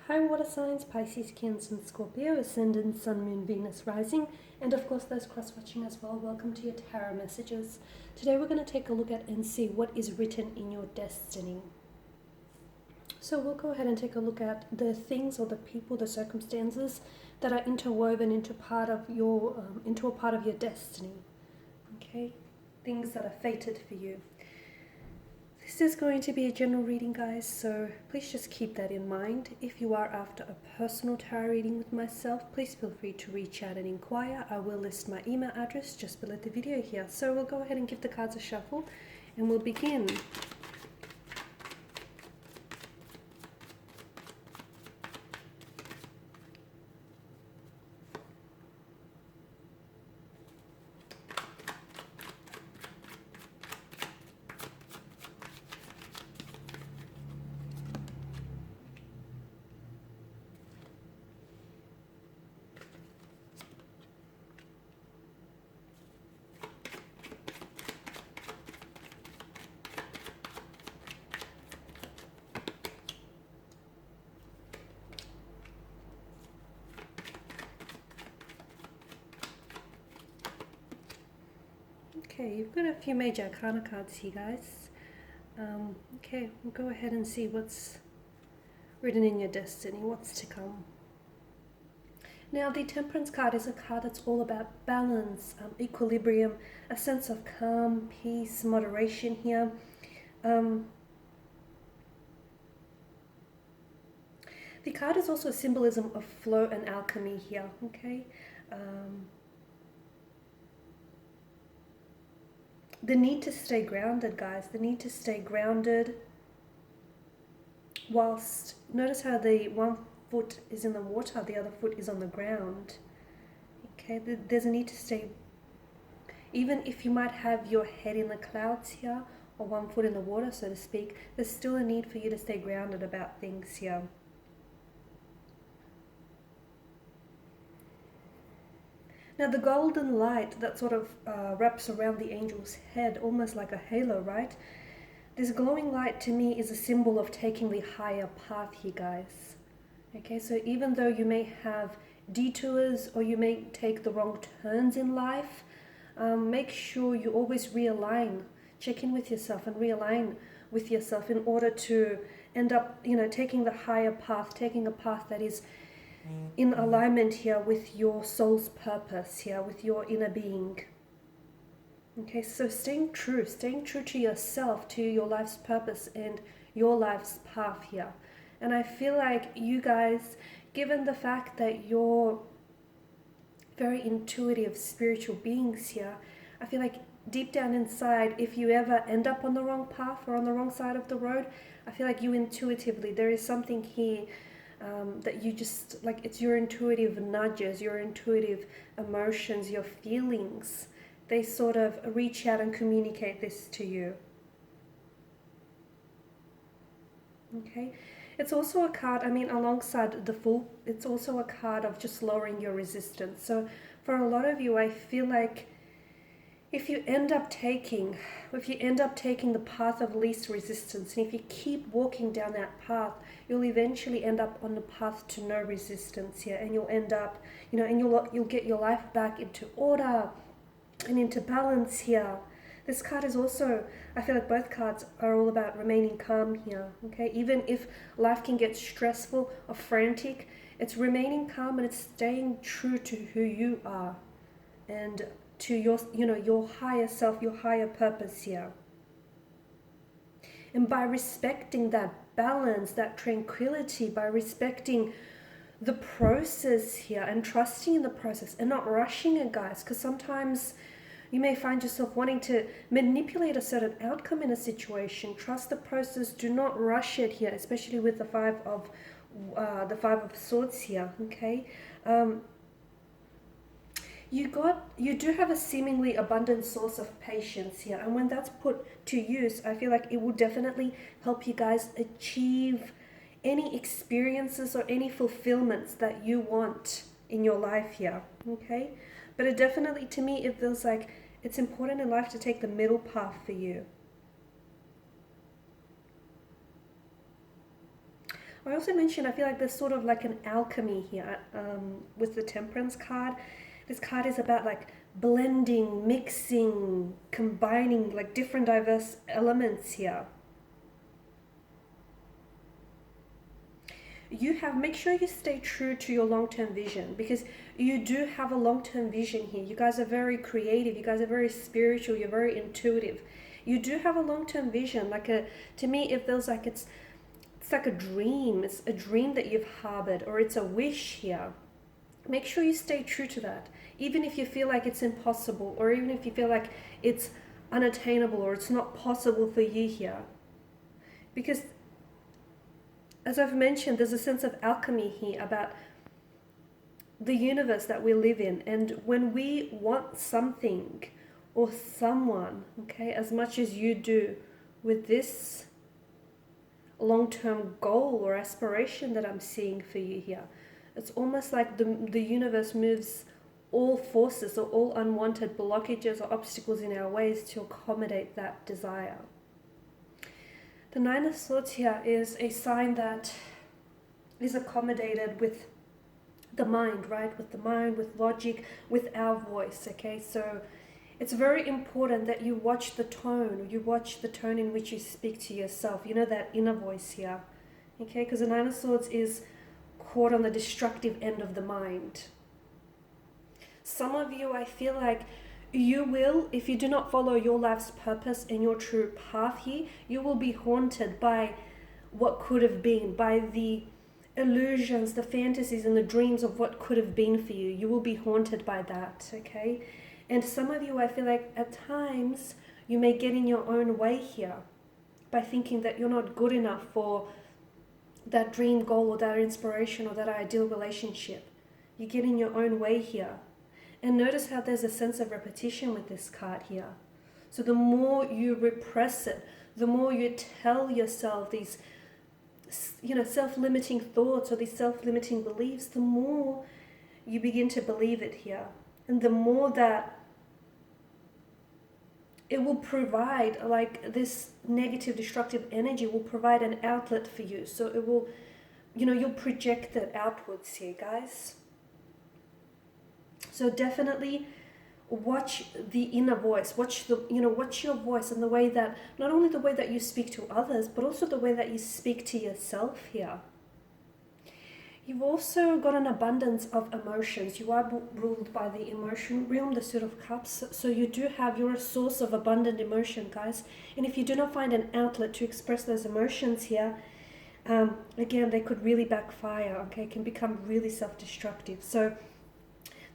Hi water signs, Pisces, Cancer and Scorpio, Ascendant, Sun, Moon, Venus, Rising, and of course those cross-watching as well. Welcome to your tarot messages. Today we're going to take a look at and see what is written in your destiny. So we'll go ahead and take a look at the things or the people, the circumstances that are interwoven into a part of your destiny. Okay, things that are fated for you. This is going to be a general reading, guys, so please just keep that in mind. If you are after a personal tarot reading with myself, please feel free to reach out and inquire. I will list my email address just below the video here. So we'll go ahead and give the cards a shuffle and we'll begin. Okay, you've got a few major arcana cards here, guys. Okay, we'll go ahead and see what's written in your destiny, what's to come. Now, the Temperance card is a card that's all about balance, equilibrium, a sense of calm, peace, moderation here. The card is also a symbolism of flow and alchemy here, okay? The need to stay grounded, guys, the need to stay grounded whilst, notice how the one foot is in the water, the other foot is on the ground. Okay, there's a need to stay, even if you might have your head in the clouds here, or one foot in the water, so to speak, there's still a need for you to stay grounded about things here. Now the golden light that sort of wraps around the angel's head, almost like a halo, right? This glowing light to me is a symbol of taking the higher path here, guys. Okay, so even though you may have detours or you may take the wrong turns in life, make sure you always realign, check in with yourself and realign with yourself in order to end up, taking the higher path, taking a path that is in alignment here with your soul's purpose here, with your inner being. Okay, so staying true to yourself, to your life's purpose and your life's path here. And I feel like you guys, given the fact that you're very intuitive spiritual beings here, I feel like deep down inside, if you ever end up on the wrong path or on the wrong side of the road, I feel like you intuitively, there is something here that you just, like, it's your intuitive nudges, your intuitive emotions, your feelings. They sort of reach out and communicate this to you. Okay. It's also a card, alongside the Fool, it's also a card of just lowering your resistance. So for a lot of you, I feel like if you end up taking the path of least resistance, and if you keep walking down that path, you'll eventually end up on the path to no resistance here, and you'll end up, and you'll get your life back into order and into balance here. This card is also, I feel like both cards are all about remaining calm here, okay? Even if life can get stressful or frantic, it's remaining calm and it's staying true to who you are and to your, your higher self, your higher purpose here. And by respecting that balance, that tranquility, by respecting the process here and trusting in the process and not rushing it, guys, because sometimes you may find yourself wanting to manipulate a certain outcome in a situation. Trust the process. Do not rush it here, especially with the Five of Swords here. Okay, you do have a seemingly abundant source of patience here, and when that's put to use, I feel like it will definitely help you guys achieve any experiences or any fulfillments that you want in your life here. Okay, but it definitely, to me, it feels like it's important in life to take the middle path for you. I also mentioned I feel like there's sort of like an alchemy here with the Temperance card. This card is about like blending, mixing, combining like different diverse elements here. Make sure you stay true to your long-term vision, because you do have a long-term vision here. You guys are very creative, you guys are very spiritual, you're very intuitive. You do have a long-term vision. To me it feels like it's like a dream. It's a dream that you've harbored, or it's a wish here. Make sure you stay true to that, even if you feel like it's impossible, or even if you feel like it's unattainable or it's not possible for you here. Because as I've mentioned, there's a sense of alchemy here about the universe that we live in. And when we want something or someone, okay, as much as you do with this long-term goal or aspiration that I'm seeing for you here, it's almost like the universe moves all forces or all unwanted blockages or obstacles in our ways to accommodate that desire. The Nine of Swords here is a sign that is accommodated with the mind, right? With the mind, with logic, with our voice, okay? So it's very important that you watch the tone, in which you speak to yourself. You know, that inner voice here, okay? Because the Nine of Swords is caught on the destructive end of the mind. Some of you, I feel like you will, if you do not follow your life's purpose and your true path here, you will be haunted by what could have been, by the illusions, the fantasies and the dreams of what could have been for you. You will be haunted by that, okay? And some of you, I feel like at times you may get in your own way here by thinking that you're not good enough for that dream goal or that inspiration or that ideal relationship. You get in your own way here. And notice how there's a sense of repetition with this card here. So the more you repress it, the more you tell yourself these, self-limiting thoughts or these self-limiting beliefs, the more you begin to believe it here. And the more that it will provide, like this negative, destructive energy will provide an outlet for you. So it will, you'll project it outwards here, guys. So definitely watch the inner voice, watch your voice, and the way that, not only the way that you speak to others, but also the way that you speak to yourself here. You've also got an abundance of emotions. You are ruled by the emotion realm, the Suit of Cups. So you're a source of abundant emotion, guys. And if you do not find an outlet to express those emotions here, again, they could really backfire, okay? Can become really self-destructive. So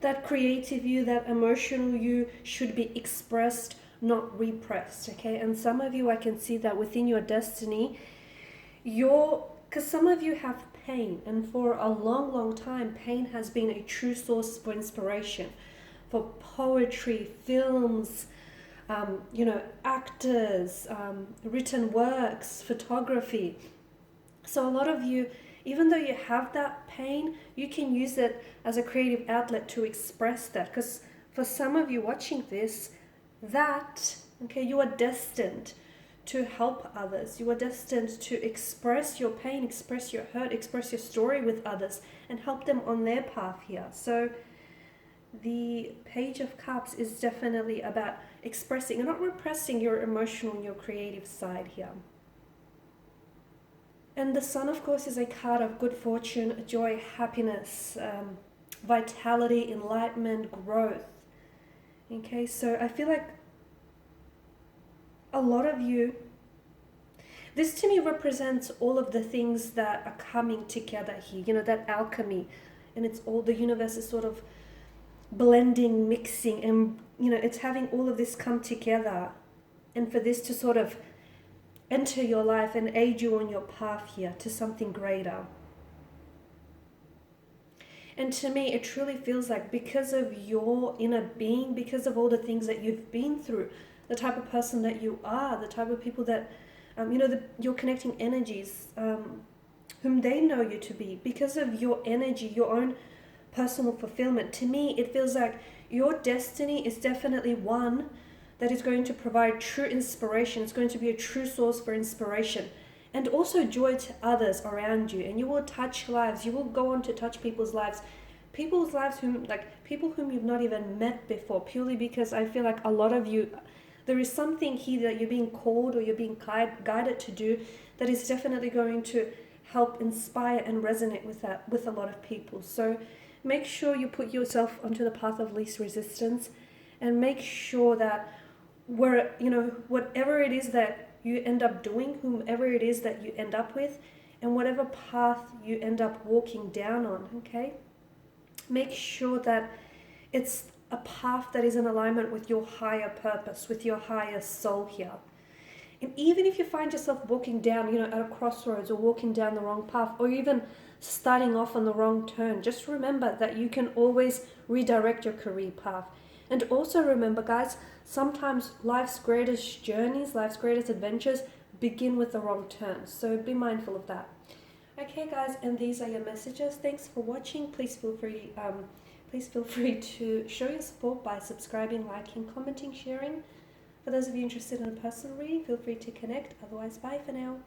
that creative you, that emotional you should be expressed, not repressed, okay? And some of you, I can see that within your destiny, because some of you have pain, and for a long, long time, pain has been a true source for inspiration, for poetry, films, actors, written works, photography. So a lot of you, even though you have that pain, you can use it as a creative outlet to express that. Because for some of you watching this, you are destined to help others. You are destined to express your pain, express your hurt, express your story with others, and help them on their path here. So the Page of Cups is definitely about expressing and not repressing your emotional and your creative side here. And the Sun, of course, is a card of good fortune, joy, happiness, vitality, enlightenment, growth. Okay, so I feel like a lot of you, this to me represents all of the things that are coming together here, that alchemy. And it's all, the universe is sort of blending, mixing, and, it's having all of this come together. And for this to sort of enter your life and aid you on your path here to something greater. And to me, it truly feels like because of your inner being, because of all the things that you've been through, the type of person that you are, the type of people that, you're connecting energies, whom they know you to be, because of your energy, your own personal fulfillment. To me, it feels like your destiny is definitely one that is going to provide true inspiration. It's going to be a true source for inspiration. and also joy to others around you, and you will touch lives. You will go on to touch people's lives, people whom you've not even met before, purely because I feel like a lot of you, there is something here that you're being called or you're being guided to do that is definitely going to help inspire and resonate with a lot of people. So make sure you put yourself onto the path of least resistance, and make sure that whatever it is that you end up doing, whomever it is that you end up with, and whatever path you end up walking down on, okay, make sure that it's a path that is in alignment with your higher purpose, with your higher soul here. And even if you find yourself walking down, at a crossroads, or walking down the wrong path, or even starting off on the wrong turn, just remember that you can always redirect your career path. And also remember, guys, sometimes life's greatest journeys, life's greatest adventures begin with the wrong turn. So be mindful of that. Okay, guys, and these are your messages. Thanks for watching. Please feel free to show your support by subscribing, liking, commenting, sharing. For those of you interested in a personal reading, feel free to connect. Otherwise, bye for now.